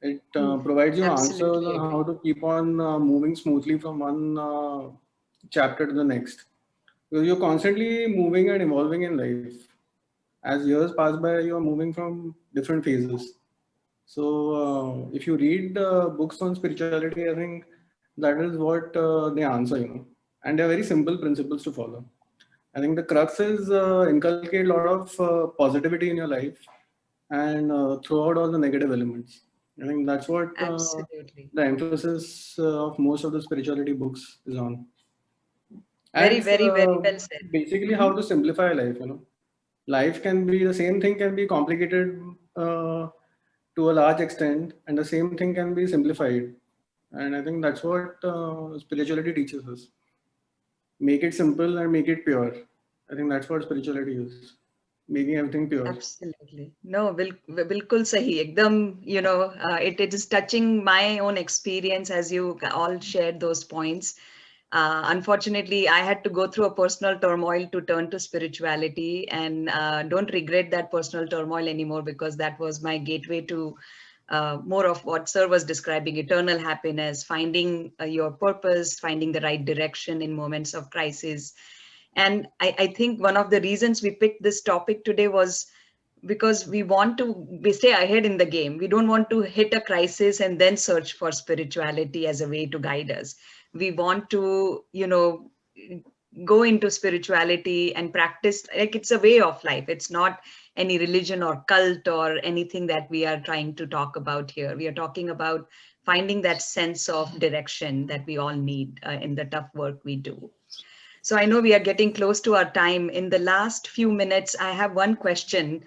It provides you answers Absolutely on how agree. to keep on moving smoothly from one chapter to the next. Because you're constantly moving and evolving in life. As years pass by, you're moving from different phases. So if you read books on spirituality, I think that is what they answer, and they're very simple principles to follow. I think the crux is inculcate a lot of positivity in your life, and throw out all the negative elements. I think that's what Absolutely. the emphasis of most of the spirituality books is on. And Very, it's very, very well said. basically how to simplify life. Life can be the same thing can be complicated to a large extent, and the same thing can be simplified. And I think that's what spirituality teaches us. Make it simple and make it pure. I think that's what spirituality is. Making everything pure. Absolutely. No, bilkul sahi. Ekdam, it is touching my own experience as you all shared those points. Unfortunately, I had to go through a personal turmoil to turn to spirituality, and don't regret that personal turmoil anymore, because that was my gateway to more of what Sir was describing: eternal happiness, finding your purpose, finding the right direction in moments of crisis. And I think one of the reasons we picked this topic today was because we want to stay ahead in the game. We don't want to hit a crisis and then search for spirituality as a way to guide us. We want to, go into spirituality and practice like it's a way of life. It's not any religion or cult or anything that we are trying to talk about here. We are talking about finding that sense of direction that we all need in the tough work we do. So I know we are getting close to our time. In the last few minutes, I have one question.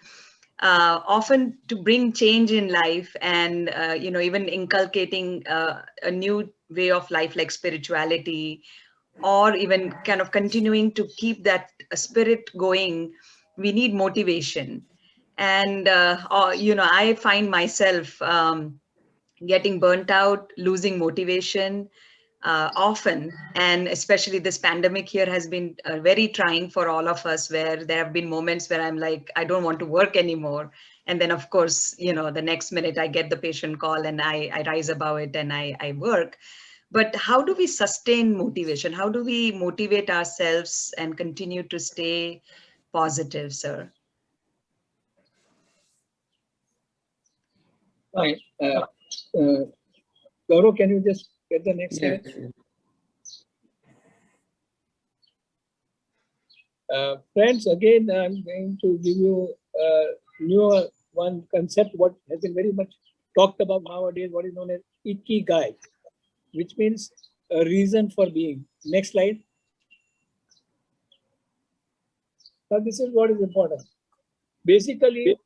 Often to bring change in life and, even inculcating a new way of life like spirituality, or even kind of continuing to keep that spirit going, we need motivation. And, I find myself getting burnt out, losing motivation often. And especially this pandemic here has been very trying for all of us, where there have been moments where I'm like, I don't want to work anymore. And then, of course, the next minute I get the patient call and I rise above it and I work. But how do we sustain motivation? How do we motivate ourselves and continue to stay positive, sir? Fine. Gaurav, can you just get the next slide? Yes. Friends, again, I'm going to give you a newer one concept, what has been very much talked about nowadays, what is known as ikigai, which means a reason for being. Next slide. Now, this is what is important. Basically,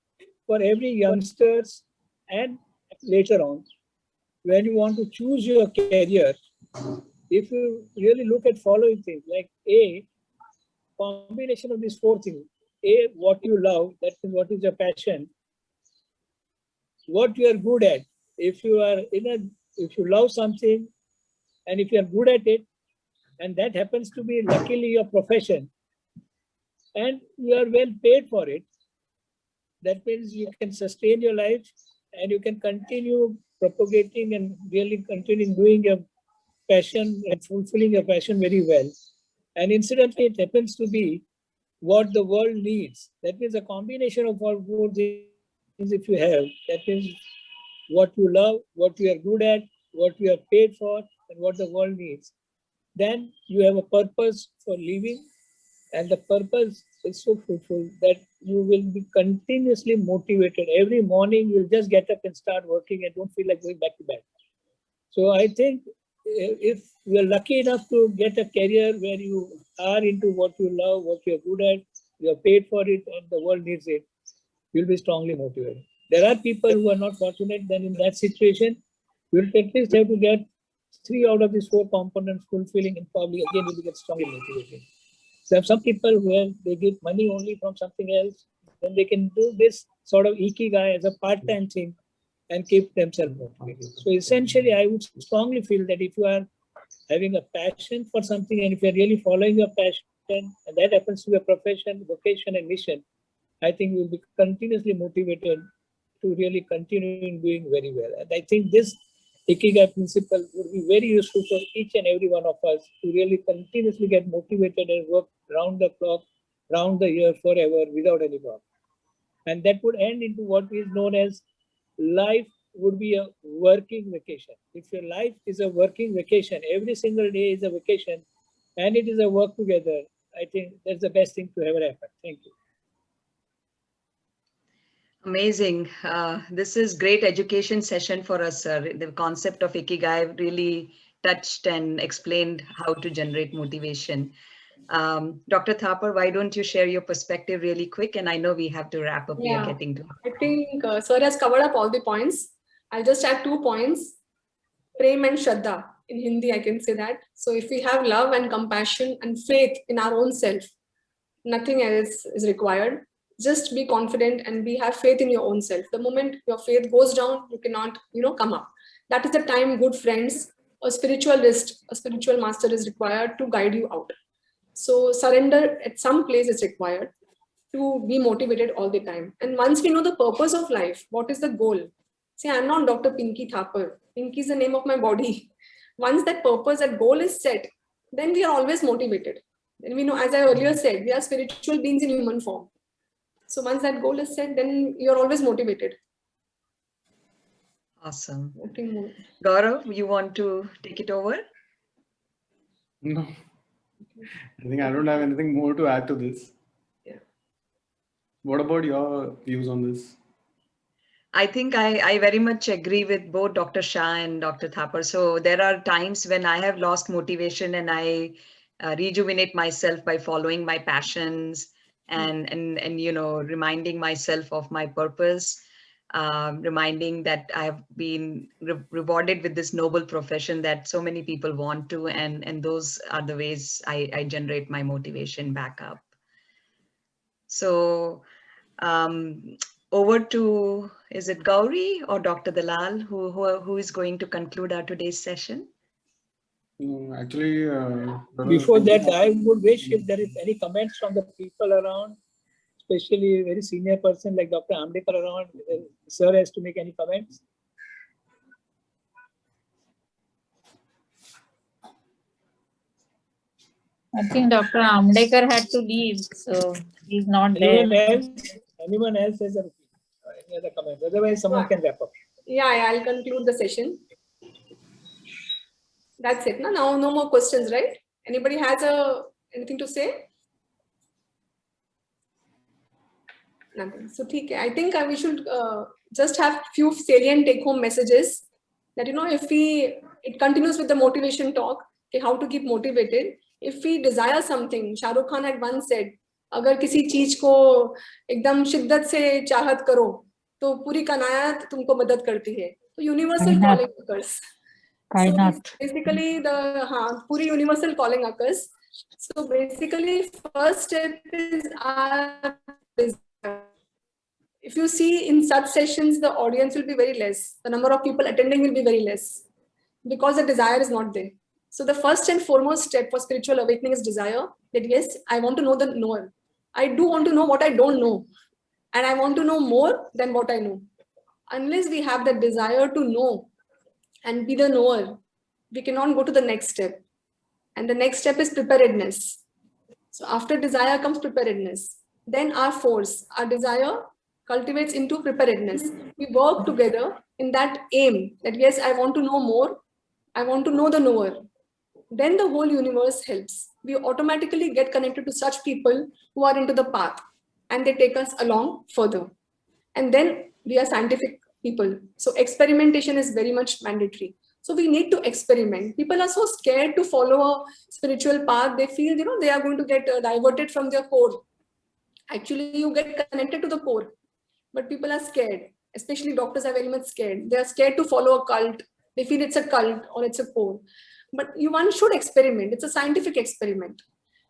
for every youngsters and later on, when you want to choose your career, if you really look at following things like A, combination of these four things. A, what you love, that is what is your passion. What you are good at. If you love something and if you are good at it, and that happens to be luckily your profession, and you are well paid for it, that means you can sustain your life and you can continue propagating and really continuing doing your passion and fulfilling your passion very well. And incidentally, it happens to be what the world needs. That means a combination of all four things if you have, that means what you love, what you are good at, what you are paid for, and what the world needs. Then you have a purpose for living, and the purpose is so fruitful that you will be continuously motivated. Every morning you'll just get up and start working and don't feel like going back to bed. So I think if you're lucky enough to get a career where you are into what you love, what you're good at, you're paid for it, and the world needs it, you'll be strongly motivated. There are people who are not fortunate, then in that situation, you'll at least have to get 3 out of these 4 components fulfilling, and probably again you'll get strongly motivated. So some people where they get money only from something else, then they can do this sort of ikigai as a part-time thing and keep themselves motivated. So essentially, I would strongly feel that if you are having a passion for something and if you're really following your passion, and that happens to be a profession, vocation, and mission, I think you'll be continuously motivated to really continue doing very well. And I think this ikigai principle would be very useful for each and every one of us to really continuously get motivated and work round the clock, round the year, forever without any problem. And that would end into what is known as life would be a working vacation. If your life is a working vacation, every single day is a vacation, and it is a work together, I think that's the best thing to ever happen. Thank you. Amazing. This is great education session for us, sir. The concept of Ikigai really touched and explained how to generate motivation. Dr. Thapar, why don't you share your perspective really quick? And I know we have to wrap up. We are getting to. I think sir has covered up all the points. I'll just add 2 points. Prem and Shraddha. In Hindi, I can say that. So if we have love and compassion and faith in our own self, nothing else is required. Just be confident and have faith in your own self. The moment your faith goes down, you cannot, come up. That is the time good friends, a spiritualist, a spiritual master is required to guide you out. So surrender at some place is required to be motivated all the time. And once we know the purpose of life, what is the goal? See, I'm not Dr. Pinky Thapar. Pinky is the name of my body. Once that purpose, that goal is set, then we are always motivated. And we know, as I earlier said, we are spiritual beings in human form. So once that goal is set, then you're always motivated. Awesome. Gaurav, you want to take it over? No. I think I don't have anything more to add to this. Yeah. What about your views on this? I think I very much agree with both Dr. Shah and Dr. Thapar. So there are times when I have lost motivation and I rejuvenate myself by following my passions and reminding myself of my purpose. reminding that I've been rewarded with this noble profession that so many people want to, and those are the ways I generate my motivation back up. So over to, is it Gauri or Dr. Dalal who is going to conclude our today's session? Actually, before that, I would wish if there is any comments from the people around, especially a very senior person like Dr. Amdekar around, sir has to make any comments. I think Dr. Amdekar had to leave, so he's not there. Anyone else has any other comments? Otherwise, someone can wrap up. Yeah, I'll conclude the session. That's it. Now, no more questions, right? Anybody has anything to say? Nothing. So, I think we should just have few salient take-home messages that, if it continues with the motivation talk, okay, how to keep motivated. If we desire something, Shah Rukh Khan had once said, अगर किसी चीज को एकदम शिद्दत से चाहत करो, तो पूरी कायनात तुमको मदद करती है. तो universal calling occurs. So basically, puri universal calling occurs. So basically, first step is our desire. If you see in such sessions, the audience will be very less. The number of people attending will be very less because the desire is not there. So the first and foremost step for spiritual awakening is desire. That yes, I want to know the knower. I do want to know what I don't know. And I want to know more than what I know. Unless we have the desire to know and be the knower, we cannot go to the next step. And the next step is preparedness. So after desire comes preparedness. Then our force, our desire cultivates into preparedness. We work together in that aim that yes, I want to know more. I want to know the knower. Then the whole universe helps. We automatically get connected to such people who are into the path and they take us along further. And then we are scientific people. So experimentation is very much mandatory. So we need to experiment. People are so scared to follow a spiritual path. They feel, they are going to get diverted from their core. Actually, you get connected to the core. But people are scared. Especially doctors are very much scared. They are scared to follow a cult. They feel it's a cult or it's a core. But one should experiment. It's a scientific experiment.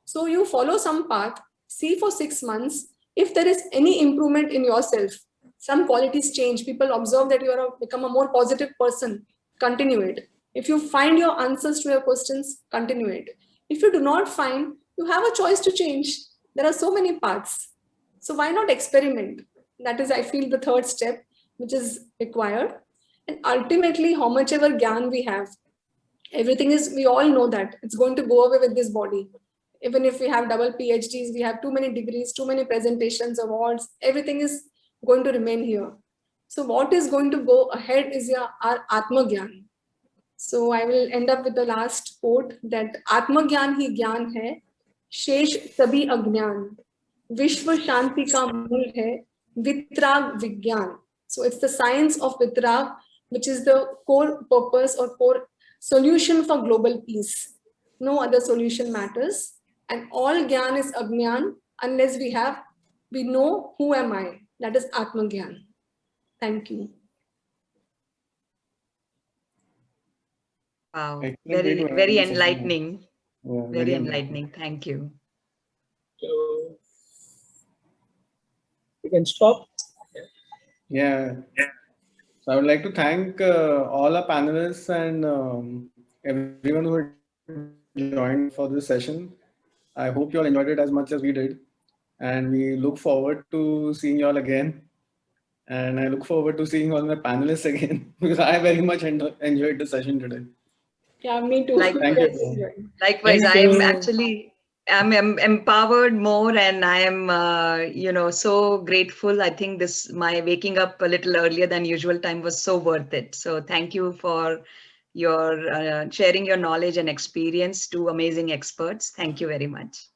So you follow some path, see for 6 months. If there is any improvement in yourself, some qualities change, people observe that you are become a more positive person, continue it. If you find your answers to your questions, continue it. If you do not find, you have a choice to change. There are so many paths. So why not experiment? That is, I feel, the third step, which is required. And ultimately, how much ever gyan we have, everything is, we all know that it's going to go away with this body. Even if we have double PhDs, we have too many degrees, too many presentations, awards, everything is going to remain here. So what is going to go ahead is our Atma Gyan. So I will end up with the last quote that Atma Gyan hi gyan hai, shesh sabhi agnan, Vishwa Shanti ka mool hai, Vitrag Vigyan. So it's the science of Vitrag, which is the core purpose or core solution for global peace. No other solution matters. And all Gyan is Agnan unless we know who am I. That is Atma Gyan. Thank you. Wow, Excellent. very enlightening. Yeah, very enlightening. Thank you. So you can stop. Yeah. So I would like to thank all our panelists and everyone who joined for this session. I hope you all enjoyed it as much as we did. And we look forward to seeing you all again. And I look forward to seeing all my panelists again because I very much enjoyed the session today. Yeah, me too. Thank you. Likewise, I'm empowered more, and I am, so grateful. I think my waking up a little earlier than usual time was so worth it. So thank you for your sharing your knowledge and experience to amazing experts. Thank you very much.